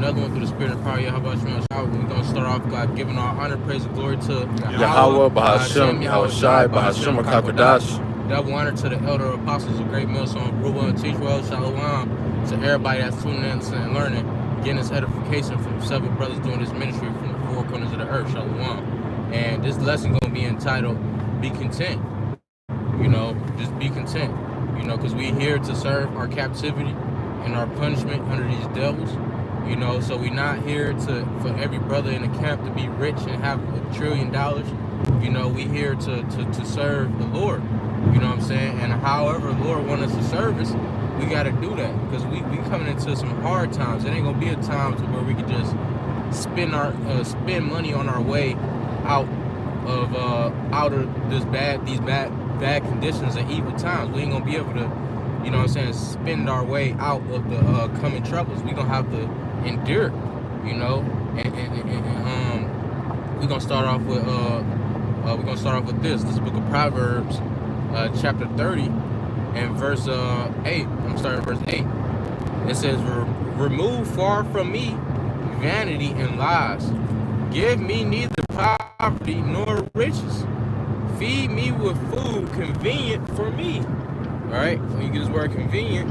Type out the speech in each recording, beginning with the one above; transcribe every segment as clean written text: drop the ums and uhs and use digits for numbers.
another one through the Spirit and power. Yahweh Shemel Shah. We're gonna start off God giving all honor, praise, and glory to Yahweh, Bahashem, Yahushai, Bahashem, Kakodash. Double honor to the elder apostles of Great Millstone, Ruba and Teach Well, Shalom, to everybody that's tuning in and learning, getting this edification from several brothers doing this ministry from the four corners of the earth, Shalom. And this lesson gonna be entitled, Be Content. You know, just be content. You know, because we're here to serve our captivity and our punishment under these devils. You know, so we're not here for every brother in the camp to be rich and have $1 trillion. You know, we here to serve the Lord. You know what I'm saying? And however the Lord wants us to service, we got to do that, because we coming into some hard times. It ain't gonna be a time to where we can just spend money on our way out of these bad conditions and evil times. We ain't gonna be able to, you know what I'm saying, spend our way out of the coming troubles. We gonna have to endure, you know, and we're gonna start off with this. This book of Proverbs, chapter 30 and verse 8. I'm starting at verse 8. It says, "Remove far from me vanity and lies. Give me neither poverty nor riches. Feed me with food convenient for me." All right, when you get this word convenient,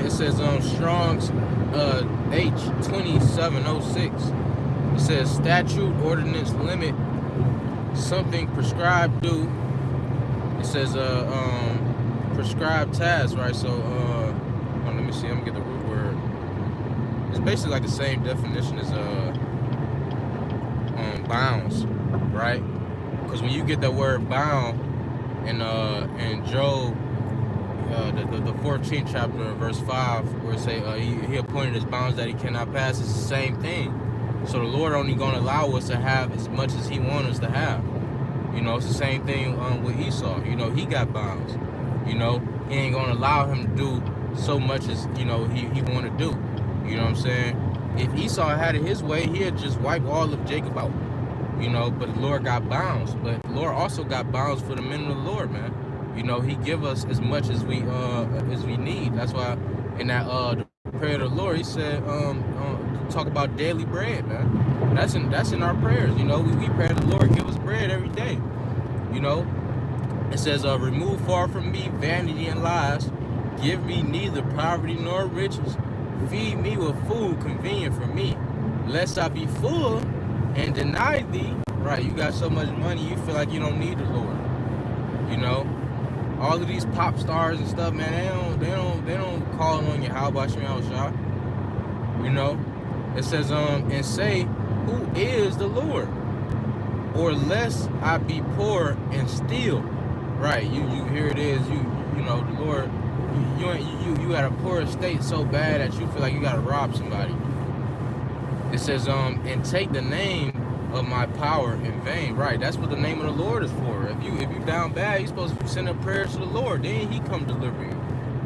it says Strong's H2706. It says statute, ordinance, limit, something prescribed do. It says prescribed task, right? So let me see, I'm gonna get the root word. It's basically like the same definition as bounds, right? Because when you get that word bound in Job, the 14th chapter, verse 5, where it say he appointed his bounds that he cannot pass, it's the same thing. So the Lord only gonna allow us to have as much as he wants us to have. You know, it's the same thing with Esau. You know, he got bounds. You know, he ain't gonna allow him to do so much as, you know, he want to do. You know what I'm saying? If Esau had it his way, he'd just wipe all of Jacob out. You know, but the Lord got bounds. But the Lord also got bounds for the men of the Lord, man. You know, he give us as much as we need. That's why in that the prayer of the Lord, he said, talk about daily bread, man. That's in our prayers. You know, we pray to the Lord, give us bread every day. You know, it says, remove far from me vanity and lies. Give me neither poverty nor riches. Feed me with food convenient for me, lest I be full and deny thee. Right, you got so much money, you feel like you don't need the Lord. You know, all of these pop stars and stuff, man, they don't call on you. How about Shemel Shah? You know, it says and say, who is the Lord? Or lest I be poor and steal. Right, you here it is. You know the Lord. You at a poor estate so bad that you feel like you gotta rob somebody. It says and take the name of my power in vain. Right, that's what the name of the Lord is for. If you down bad, you're supposed to send up prayers to the Lord. Then he come deliver you.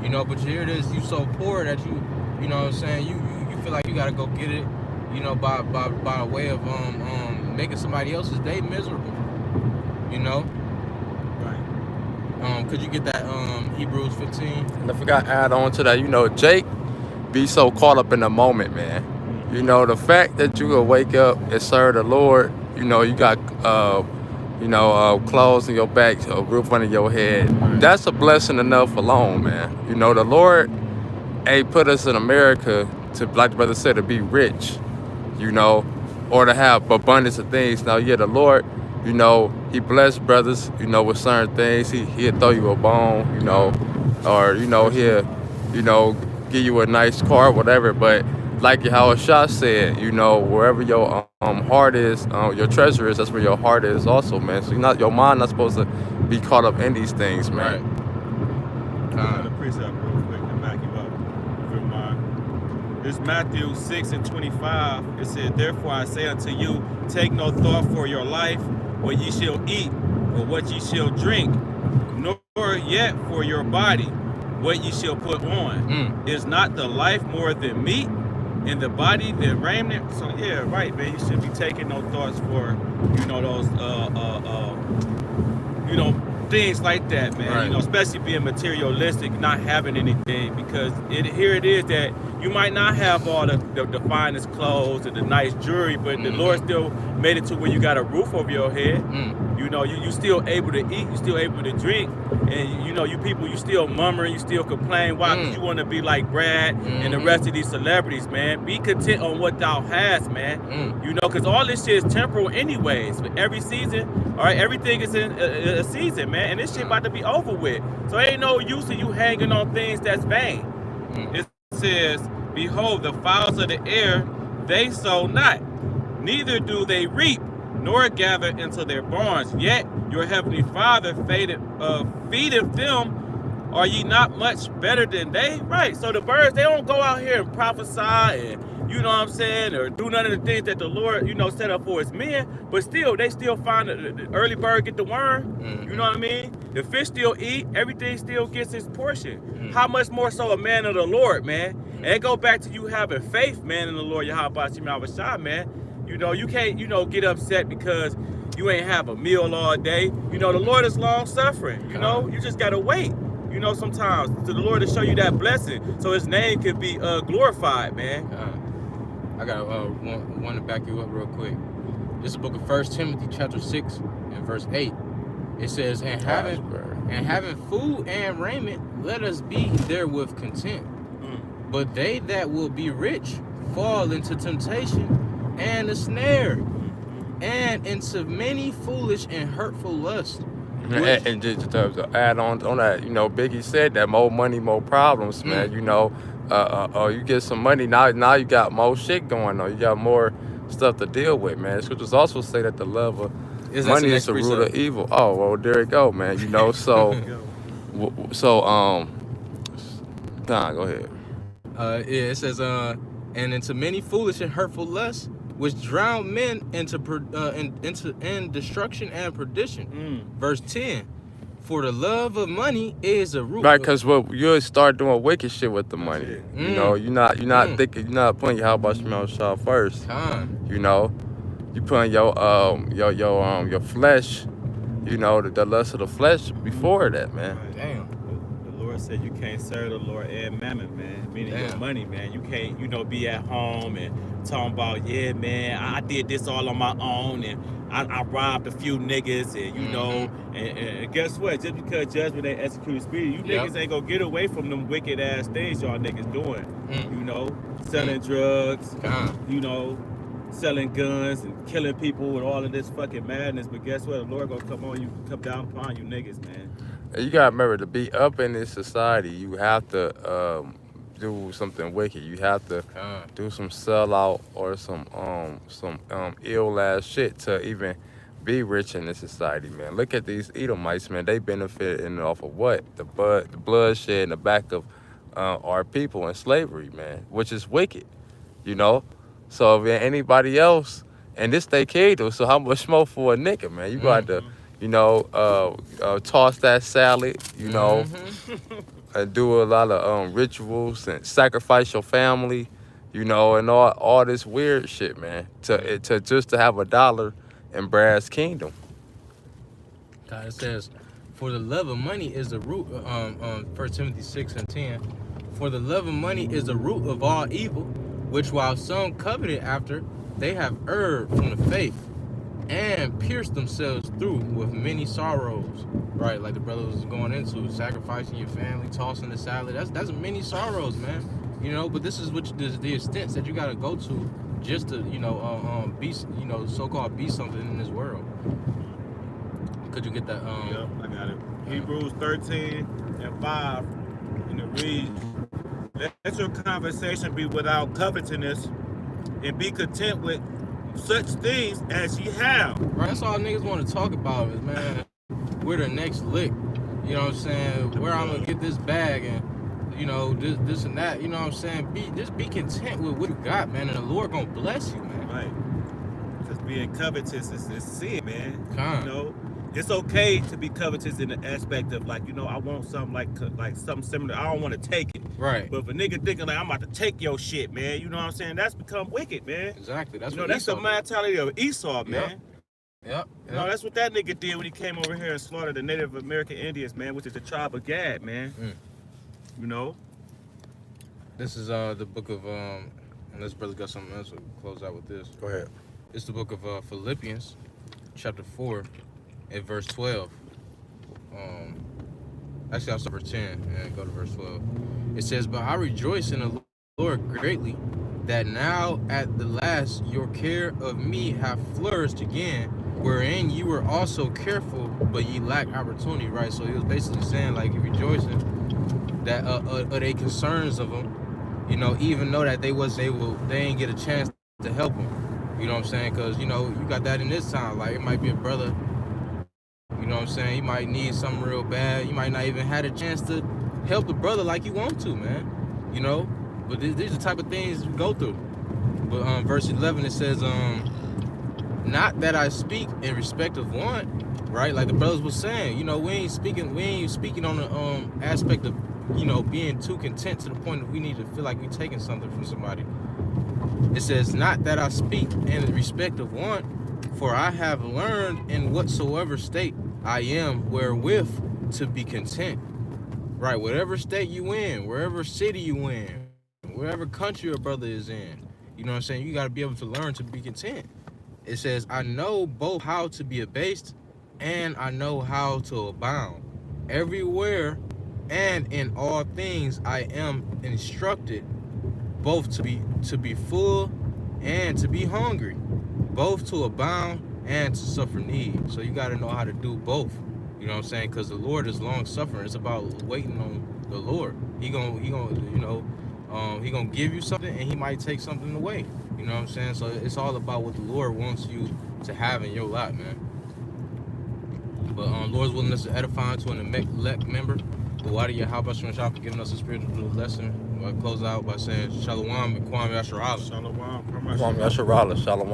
You know, but here it is, you so poor that you know what I'm saying, you feel like you gotta go get it, you know, by way of making somebody else's day miserable. You know? Right. Could you get that Hebrews 15? And I forgot to add on to that, you know, Jake be so caught up in the moment, man. You know, the fact that you will wake up and serve the Lord, you know, you got clothes on your back, a roof under your head. That's a blessing enough alone, man. You know, the Lord ain't put us in America to, like the brother said, to be rich, you know, or to have abundance of things. Now, yeah, the Lord, you know, he blessed brothers, you know, with certain things. He'll throw you a bone, you know, or, you know, he'll, you know, give you a nice car, whatever. But like how Shah said, you know, wherever your heart is, your treasure is, that's where your heart is also, man. So your mind not supposed to be caught up in these things, man. Right. The precept real quick to back you up, if you don't mind. This Matthew 6:25. It said, "Therefore I say unto you, take no thought for your life, what ye shall eat, or what ye shall drink, nor yet for your body, what ye shall put on. Is not the life more than meat, and the body than raiment?" So yeah, right, man. You should be taking no thoughts for, you know, those, you know, things like that, man. Right. You know, especially being materialistic, not having anything, because here it is that you might not have all the finest clothes and the nice jewelry, but the Lord still made it to where you got a roof over your head. You know, you still able to eat, you still able to drink, and you know, you people, you still murmuring, you still complain. Why? Because you want to be like Brad and the rest of these celebrities, man. Be content on what thou hast, man. You know, because all this shit is temporal anyways. But every season, all right, everything is in a season, man, and this shit about to be over with. So ain't no use in you hanging on things that's vain. It says, behold, the fowls of the air, they sow not, neither do they reap, nor gather into their barns. Yet your heavenly Father feedeth them. Are ye not much better than they? Right. So the birds, they don't go out here and prophesy and, you know what I'm saying, or do none of the things that the Lord, you know, set up for his men. But still, they still find the early bird get the worm. You know what I mean? The fish still eat. Everything still gets its portion. How much more so a man of the Lord, man? And it go back to you having faith, man, in the Lord, Yahweh Shah, man. You know, you can't, you know, get upset because you ain't have a meal all day. You know, the Lord is long suffering. You know, you just gotta wait. You know, sometimes to the Lord to show you that blessing, so His name could be glorified, man. I got want to back you up real quick. This is the book of 1 Timothy chapter 6 and verse 8. It says, and having food and raiment, let us be therewith content. But they that will be rich fall into temptation and a snare, and into many foolish and hurtful lusts. And just to add on that, you know, Biggie said that more money, more problems, man. You know, you get some money, now you got more shit going on. You got more stuff to deal with, man. Scriptures also say that the love of money is the root of evil. Oh, well, there it go, man. You know, so, Don, go ahead. It says, and into many foolish and hurtful lusts, which drown men into destruction and perdition. Verse 10, for the love of money is a root. Right, because you'll start doing wicked shit with the money. You know, you're not thinking, you're not putting how about Shemel Shah first. You know, you putting your flesh, you know, the lust of the flesh before that, man. Damn. The Lord said you can't serve the Lord and mammon, man. Meaning your money, man. You can't, you know, be at home and talking about, yeah, man, I did this all on my own, and I robbed a few niggas, and you know, and guess what? Just because judgment ain't executed speedy, you niggas ain't gonna get away from them wicked ass things y'all niggas doing. You know, selling drugs, you know, selling guns and killing people with all of this fucking madness. But guess what? The Lord gonna come down upon you niggas, man. You gotta remember, to be up in this society, you have to do something wicked. You have to do some sellout or some ill ass shit to even be rich in this society, man. Look at these Edomites, man. They benefiting off of what? The bloodshed in the back of our people in slavery, man, which is wicked, you know. So if anybody else, and this they killed, so how much more for a nigga, man? You got to, you know, toss that salad, you know. And do a lot of rituals and sacrifice your family, you know, and all this weird shit, man, to just to have $1 in Brad's kingdom. God, it says, for the love of money is the root. 1 Timothy 6 and 10. For the love of money is the root of all evil, which while some coveted after, they have erred from the faith, and pierced themselves through with many sorrows. Right, like the brother was going into, sacrificing your family, tossing the salad. That's many sorrows, man. You know, but this is the extent that you got to go to just to, you know, be, you know, so-called be something in this world. Could you get that? Yep, I got it. Hebrews 13 and 5, and it reads, let your conversation be without covetousness, and be content with such things as ye have. Right, that's all niggas want to talk about is, man, we're the next lick. You know what I'm saying? Where I'm gonna get this bag and, you know, this and that. You know what I'm saying? Just be content with what you got, man, and the Lord gonna bless you, man. Right. Because being covetous is sin, man. You know, it's okay to be covetous in the aspect of, like, you know, I want something like something similar. I don't want to take it. Right. But if a nigga thinking like, I'm about to take your shit, man, you know what I'm saying? That's become wicked, man. Exactly. That's you know, what that's the mentality of Esau, man. Yep. Yep. No, that's what that nigga did when he came over here and slaughtered the Native American Indians, man, which is the tribe of Gad, man. You know? This is the book of unless brother got something else, we'll close out with this. Go ahead. It's the book of Philippians, chapter 4, and verse 12. Actually, I'll start verse 10 and go to verse 12. It says, "But I rejoice in the Lord greatly, that now at the last your care of me have flourished again, wherein you were also careful, but ye lack opportunity." Right? So he was basically saying, like, he rejoicing that they concerns of him, you know, even though that they ain't get a chance to help him. You know what I'm saying? Because, you know, you got that in this time. Like, it might be a brother, you know what I'm saying? You might need something real bad. You might not even had a chance to help the brother like you want to, man. You know? But these are the type of things you go through. But verse 11, it says, not that I speak in respect of want, right? Like the brothers was saying, you know, we ain't speaking on the aspect of, you know, being too content to the point that we need to feel like we're taking something from somebody. It says, not that I speak in respect of want, for I have learned in whatsoever state I am wherewith to be content. Right, whatever state you in, wherever city you in, wherever country your brother is in, you know what I'm saying? You got to be able to learn to be content. It says, I know both how to be abased and I know how to abound. Everywhere and in all things I am instructed, both to be full and to be hungry, both to abound and to suffer need. So you got to know how to do both. You know what I'm saying? Because the Lord is long suffering. It's about waiting on the Lord. He gonna you know, he gonna give you something and he might take something away. You know what I'm saying? So it's all about what the Lord wants you to have in your life, man. But Lord's willingness to edify to an elect member. The water your how about for giving us a spiritual lesson. I'll close out by saying Shalom and Kwame Yasharala. Shalom. Kwame Yasharala. Shalom.